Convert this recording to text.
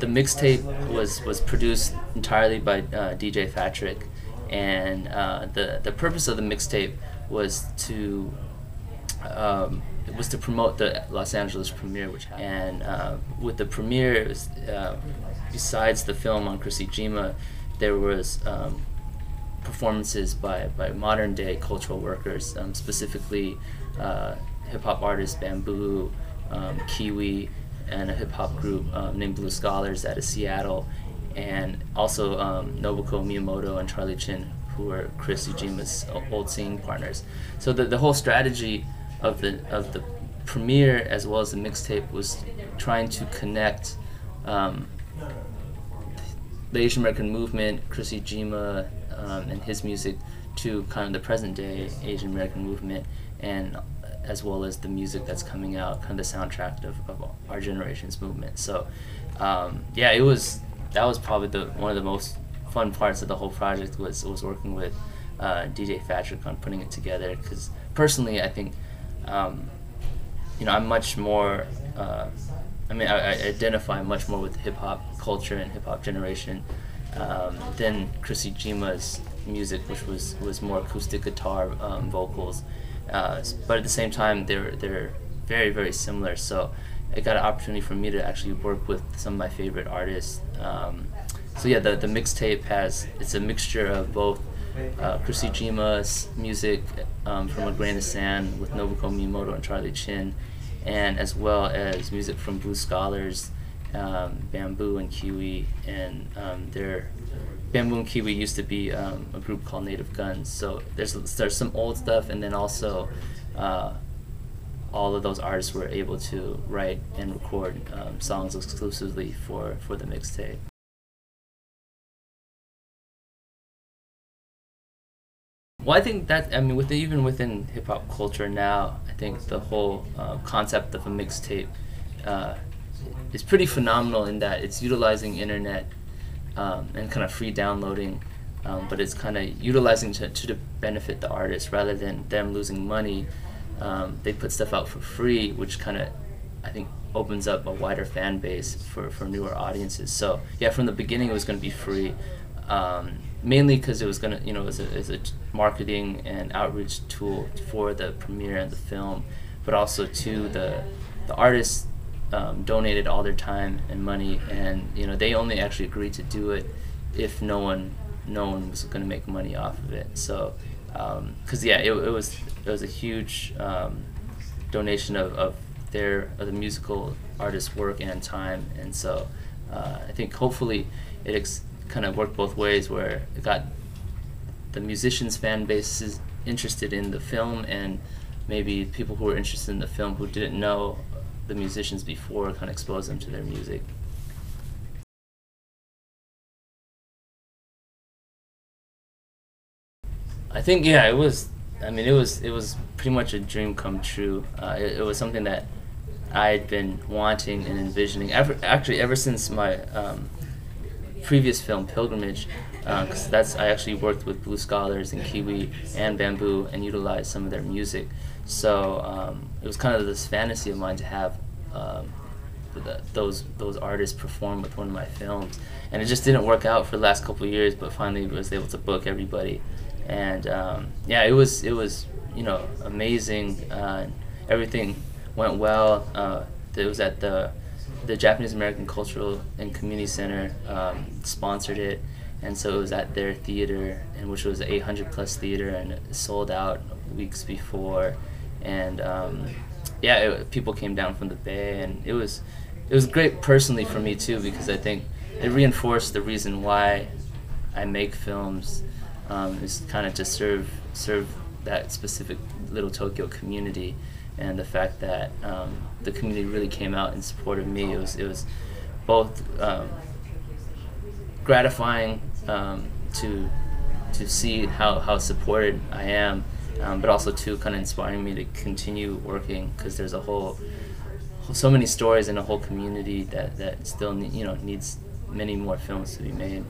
the mixtape was produced entirely by DJ Fatrick, and the purpose of the mixtape was to promote the Los Angeles premiere, and with the premiere, it was, besides the film on Chrissy Jima, there was performances by modern day cultural workers, specifically hip hop artists Bamboo, Kiwi, and a hip hop group named Blue Scholars out of Seattle, and also Nobuko Miyamoto and Charlie Chin, who were Chrissy Jima's old singing partners. So the whole strategy of the premiere as well as the mixtape was trying to connect the Asian American movement, Chrissy Jima, and his music to kind of the present day Asian American movement, and as well as the music that's coming out, kind of the soundtrack of our generation's movement. So yeah, that was probably one of the most fun parts of the whole project was working with DJ Fatrick on putting it together, because personally I think I'm much more I identify much more with hip hop culture and hip hop generation than Chrissy Jima's music, which was more acoustic guitar vocals, but at the same time they're very, very similar. So it got an opportunity for me to actually work with some of my favorite artists. So yeah, the mixtape it's a mixture of both Chrissy Jima's music from A Grain of Sand with Nobuko Miyamoto and Charlie Chin, and as well as music from Blue Scholars, Bamboo and Kiwi, and Bamboo and Kiwi used to be a group called Native Guns. So there's some old stuff, and then also all of those artists were able to write and record songs exclusively for the mixtape. Well, I think that, even within hip hop culture now, I think the whole concept of a mixtape is pretty phenomenal in that it's utilizing internet and kind of free downloading, but it's kind of utilizing to benefit the artist rather than them losing money. They put stuff out for free, which kind of, I think, opens up a wider fan base for newer audiences. So yeah, from the beginning it was going to be free. Mainly because it was gonna, as a marketing and outreach tool for the premiere and the film, but also too the artists donated all their time and money, and they only actually agreed to do it if no one was gonna make money off of it. So because yeah, it was a huge donation of the musical artist's work and time, and so I think hopefully it kind of worked both ways, where it got the musicians' fan bases interested in the film, and maybe people who were interested in the film who didn't know the musicians before kind of exposed them to their music. I think yeah, it was pretty much a dream come true. It was something that I had been wanting and envisioning ever since my previous film, Pilgrimage, because I actually worked with Blue Scholars and Kiwi and Bamboo and utilized some of their music. So it was kind of this fantasy of mine to have those artists perform with one of my films, and it just didn't work out for the last couple of years. But finally, was able to book everybody, and yeah, it was amazing. Everything went well. It was at the Japanese American Cultural and Community Center sponsored it, and so it was at their theater, and which was an 800+ theater, and it sold out weeks before, and yeah, people came down from the Bay, and it was great personally for me too, because I think it reinforced the reason why I make films, is kind of to serve that specific Little Tokyo community. And the fact that the community really came out in support of me, it was both gratifying to see how supported I am, but also too kind of inspiring me to continue working, because there's so many stories in a whole community that still needs many more films to be made.